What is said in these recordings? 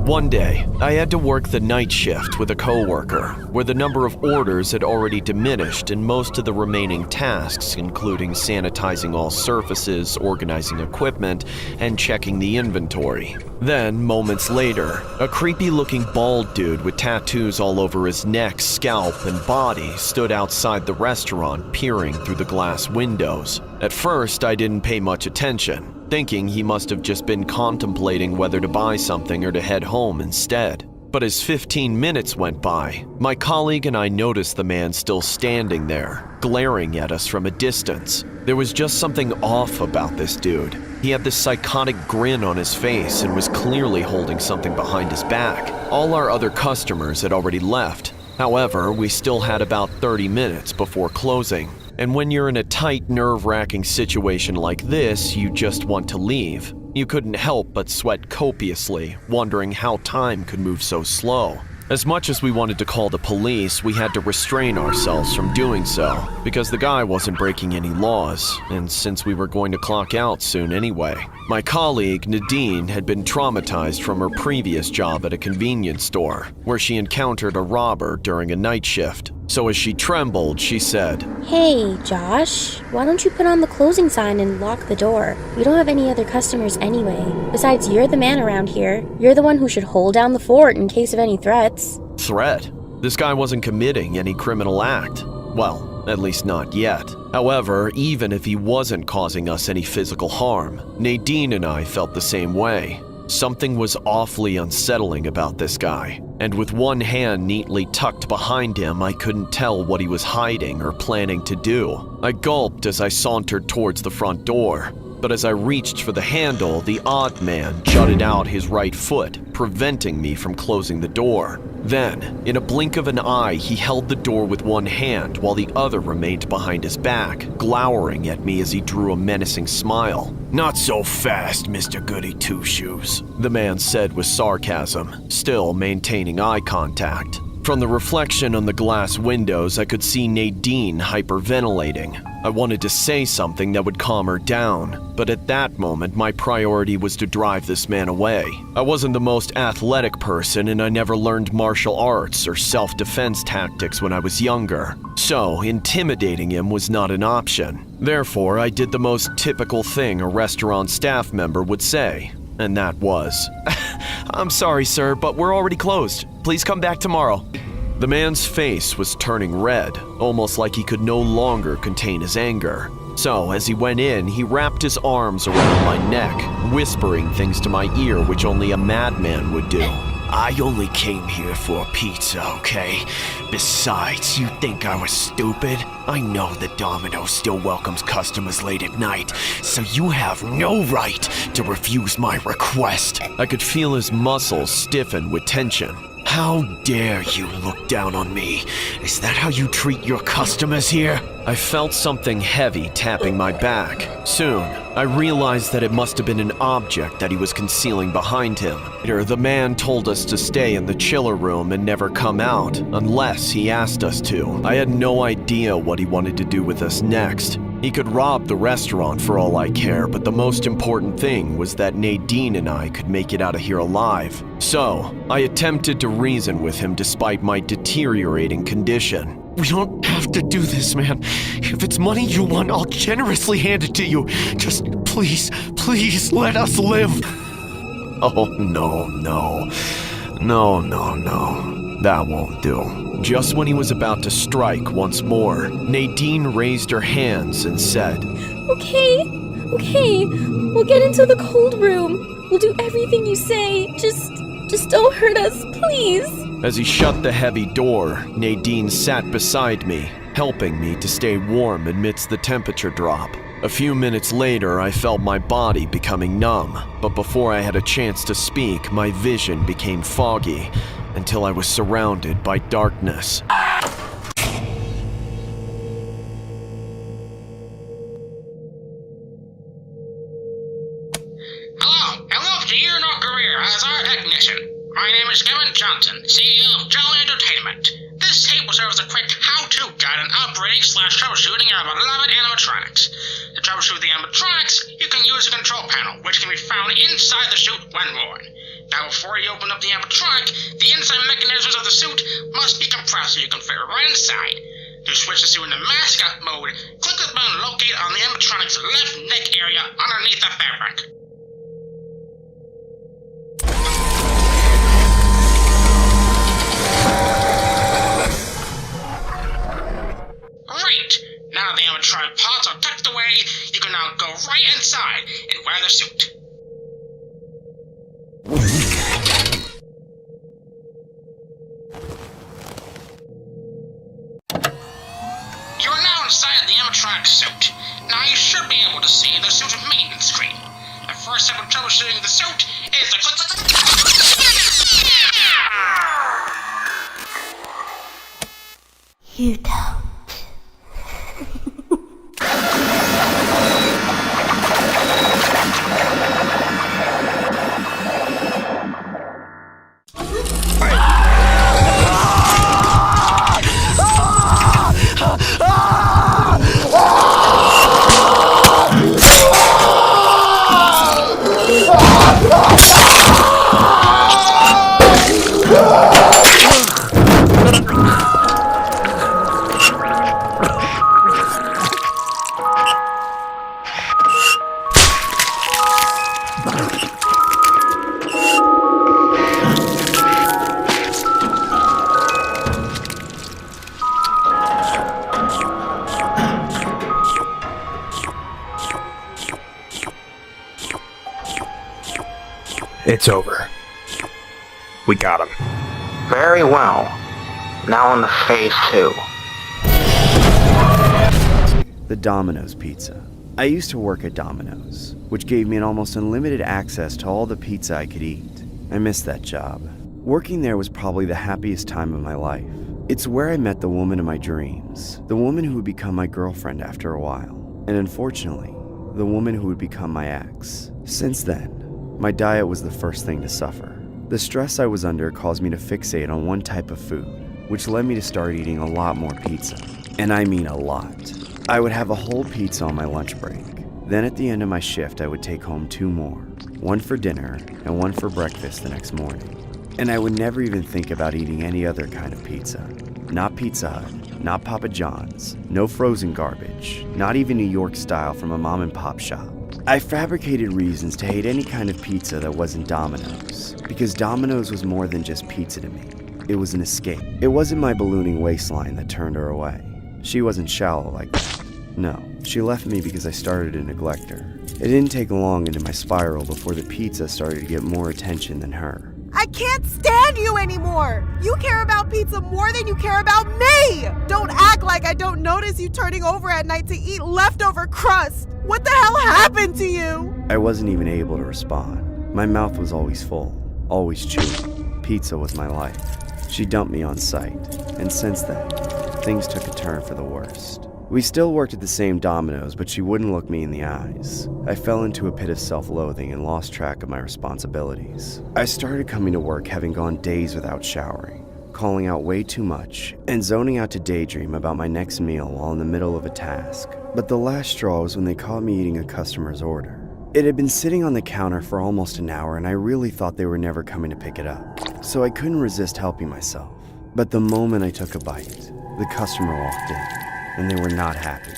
One day, I had to work the night shift with a coworker, where the number of orders had already diminished and most of the remaining tasks, including sanitizing all surfaces, organizing equipment, and checking the inventory. Then, moments later, a creepy-looking bald dude with tattoos all over his neck, scalp, and body stood outside the restaurant, peering through the glass windows. At first, I didn't pay much attention, thinking he must have just been contemplating whether to buy something or to head home instead. But as 15 minutes went by, my colleague and I noticed the man still standing there, glaring at us from a distance. There was just something off about this dude. He had this psychotic grin on his face and was clearly holding something behind his back. All our other customers had already left. However, we still had about 30 minutes before closing. And when you're in a tight, nerve-wracking situation like this, you just want to leave. You couldn't help but sweat copiously, wondering how time could move so slow. As much as we wanted to call the police, we had to restrain ourselves from doing so, because the guy wasn't breaking any laws, and since we were going to clock out soon anyway. My colleague, Nadine, had been traumatized from her previous job at a convenience store, where she encountered a robber during a night shift. So as she trembled, she said, "Hey, Josh, why don't you put on the closing sign and lock the door? We don't have any other customers anyway. Besides, you're the man around here. You're the one who should hold down the fort in case of any threats." Threat? This guy wasn't committing any criminal act. Well, at least not yet. However, even if he wasn't causing us any physical harm, Nadine and I felt the same way. Something was awfully unsettling about this guy, and with one hand neatly tucked behind him, I couldn't tell what he was hiding or planning to do. I gulped as I sauntered towards the front door, but as I reached for the handle, the odd man jutted out his right foot, preventing me from closing the door. Then, in a blink of an eye, he held the door with one hand while the other remained behind his back, glowering at me as he drew a menacing smile. "Not so fast, Mr. Goody Two-Shoes," the man said with sarcasm, still maintaining eye contact. From the reflection on the glass windows, I could see Nadine hyperventilating. I wanted to say something that would calm her down, but at that moment, my priority was to drive this man away. I wasn't the most athletic person, and I never learned martial arts or self-defense tactics when I was younger, so intimidating him was not an option. Therefore, I did the most typical thing a restaurant staff member would say, and that was, "I'm sorry, sir, but we're already closed. Please come back tomorrow." The man's face was turning red, almost like he could no longer contain his anger. So, as he went in, he wrapped his arms around my neck, whispering things to my ear which only a madman would do. "I only came here for pizza, okay? Besides, you think I was stupid? I know that Domino's still welcomes customers late at night, so you have no right to refuse my request." I could feel his muscles stiffen with tension. "How dare you look down on me? Is that how you treat your customers here?" I felt something heavy tapping my back. Soon, I realized that it must have been an object that he was concealing behind him. Later, the man told us to stay in the chiller room and never come out, unless he asked us to. I had no idea what he wanted to do with us next. He could rob the restaurant for all I care, but the most important thing was that Nadine and I could make it out of here alive. So, I attempted to reason with him despite my deteriorating condition. "We don't have to do this, man. If it's money you want, I'll generously hand it to you. Just please, please let us live." "Oh, no. That won't do." Just when he was about to strike once more, Nadine raised her hands and said, Okay, we'll get into the cold room. We'll do everything you say. Just don't hurt us, please." As he shut the heavy door, Nadine sat beside me, helping me to stay warm amidst the temperature drop. A few minutes later, I felt my body becoming numb, but before I had a chance to speak, my vision became foggy until I was surrounded by darkness. Hello to you in your career as our technician. My name is Kevin Johnson, CEO of Jolly Entertainment. This tape will serve as a quick how-to guide on operating/troubleshooting our beloved animatronics. To troubleshoot the animatronics, you can use a control panel, which can be found inside the chute when worn. Now, before you open up the animatronic, the inside mechanisms of the suit must be compressed so you can fit right inside. To switch the suit into mascot mode, click the button located on the animatronic's left neck area underneath the fabric. Great! Now the animatronic parts are tucked away, you can now go right inside and wear the suit. You are now inside the animatronic suit. Now you should be able to see the suit maintenance screen. The first step of troubleshooting the suit is to click You don't. It's over. We got him. Very well. Now on to phase 2. The Domino's Pizza. I used to work at Domino's, which gave me an almost unlimited access to all the pizza I could eat. I missed that job. Working there was probably the happiest time of my life. It's where I met the woman of my dreams, the woman who would become my girlfriend after a while, and unfortunately, the woman who would become my ex. Since then, my diet was the first thing to suffer. The stress I was under caused me to fixate on one type of food, which led me to start eating a lot more pizza. And I mean a lot. I would have a whole pizza on my lunch break. Then at the end of my shift, I would take home 2 more, one for dinner and one for breakfast the next morning. And I would never even think about eating any other kind of pizza. Not Pizza Hut, not Papa John's, no frozen garbage, not even New York style from a mom and pop shop. I fabricated reasons to hate any kind of pizza that wasn't Domino's, because Domino's was more than just pizza to me. It was an escape. It wasn't my ballooning waistline that turned her away. She wasn't shallow like that. No, she left me because I started to neglect her. It didn't take long into my spiral before the pizza started to get more attention than her. I can't stand you anymore! You care about pizza more than you care about me! Don't act like I don't notice you turning over at night to eat leftover crust! What the hell happened to you? I wasn't even able to respond. My mouth was always full, always chewing. Pizza was my life. She dumped me on sight, and since then, things took a turn for the worst. We still worked at the same Domino's, but she wouldn't look me in the eyes. I fell into a pit of self-loathing and lost track of my responsibilities. I started coming to work having gone days without showering, calling out way too much, and zoning out to daydream about my next meal while in the middle of a task. But the last straw was when they caught me eating a customer's order. It had been sitting on the counter for almost an hour, and I really thought they were never coming to pick it up, so I couldn't resist helping myself. But the moment I took a bite, the customer walked in, and they were not happy.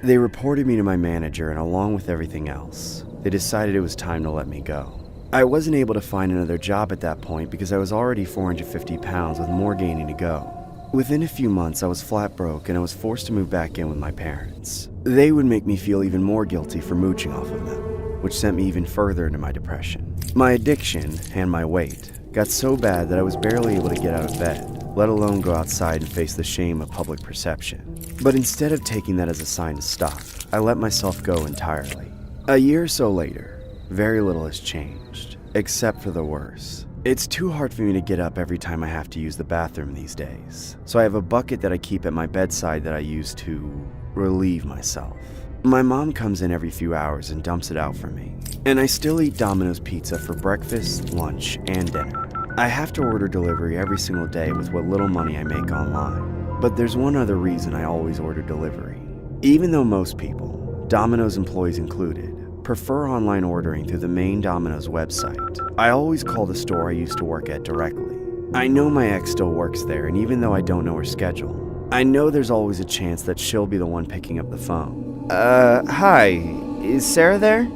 They reported me to my manager, and along with everything else, they decided it was time to let me go. I wasn't able to find another job at that point because I was already 450 pounds with more gaining to go. Within a few months, I was flat broke and I was forced to move back in with my parents. They would make me feel even more guilty for mooching off of them, which sent me even further into my depression. My addiction, and my weight, got so bad that I was barely able to get out of bed, let alone go outside and face the shame of public perception. But instead of taking that as a sign to stop, I let myself go entirely. A year or so later, very little has changed, except for the worse. It's too hard for me to get up every time I have to use the bathroom these days, so I have a bucket that I keep at my bedside that I use to relieve myself. My mom comes in every few hours and dumps it out for me, and I still eat Domino's pizza for breakfast, lunch, and dinner. I have to order delivery every single day with what little money I make online, but there's one other reason I always order delivery. Even though most people, Domino's employees included, prefer online ordering through the main Domino's website. I always call the store I used to work at directly. I know my ex still works there, and even though I don't know her schedule, I know there's always a chance that she'll be the one picking up the phone. Hi. Is Sarah there?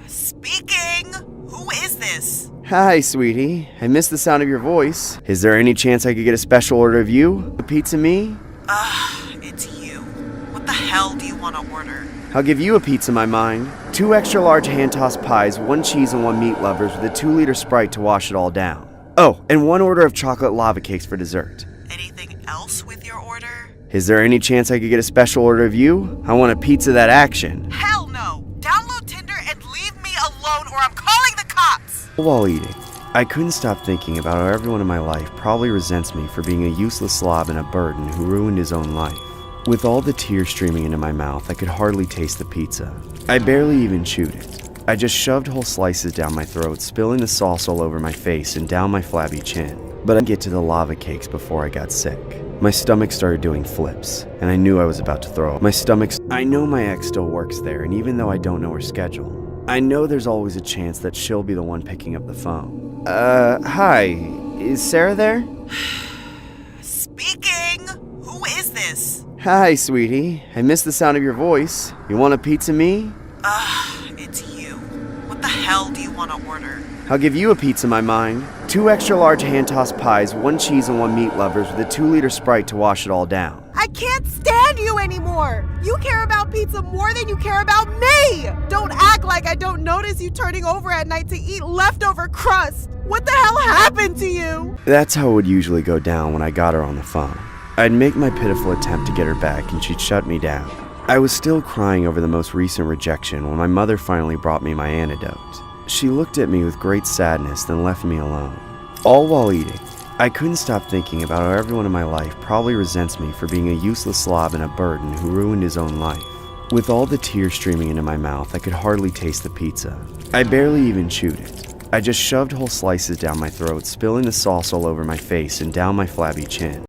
Speaking! Who is this? Hi, sweetie. I missed the sound of your voice. Is there any chance I could get a special order of you? A pizza me? It's you. What the hell do you want to order? I'll give you a pizza, my mind. 2 extra large hand-tossed pies, 1 cheese and 1 meat lovers with a 2-liter Sprite to wash it all down. Oh, and 1 order of chocolate lava cakes for dessert. Anything else with your order? Is there any chance I could get a special order of you? I want a pizza that action. Hell no! Download Tinder and leave me alone or I'm calling the cops! While eating, I couldn't stop thinking about how everyone in my life probably resents me for being a useless slob and a burden who ruined his own life. With all the tears streaming into my mouth, I could hardly taste the pizza. I barely even chewed it. I just shoved whole slices down my throat, spilling the sauce all over my face and down my flabby chin. But I didn't get to the lava cakes before I got sick. My stomach started doing flips, and I knew I was about to throw up. I know my ex still works there, and even though I don't know her schedule, I know there's always a chance that she'll be the one picking up the phone. Hi. Is Sarah there? Speaking! Who is this? Hi, sweetie. I missed the sound of your voice. You want a pizza me? It's you. What the hell do you want to order? I'll give you a pizza, my mind. 2 extra large hand-tossed pies, 1 cheese and 1 meat lovers with a 2-liter Sprite to wash it all down. I can't stand you anymore! You care about pizza more than you care about me! Don't act like I don't notice you turning over at night to eat leftover crust! What the hell happened to you? That's how it would usually go down when I got her on the phone. I'd make my pitiful attempt to get her back and she'd shut me down. I was still crying over the most recent rejection when my mother finally brought me my antidote. She looked at me with great sadness, then left me alone. All while eating, I couldn't stop thinking about how everyone in my life probably resents me for being a useless slob and a burden who ruined his own life. With all the tears streaming into my mouth, I could hardly taste the pizza. I barely even chewed it. I just shoved whole slices down my throat, spilling the sauce all over my face and down my flabby chin.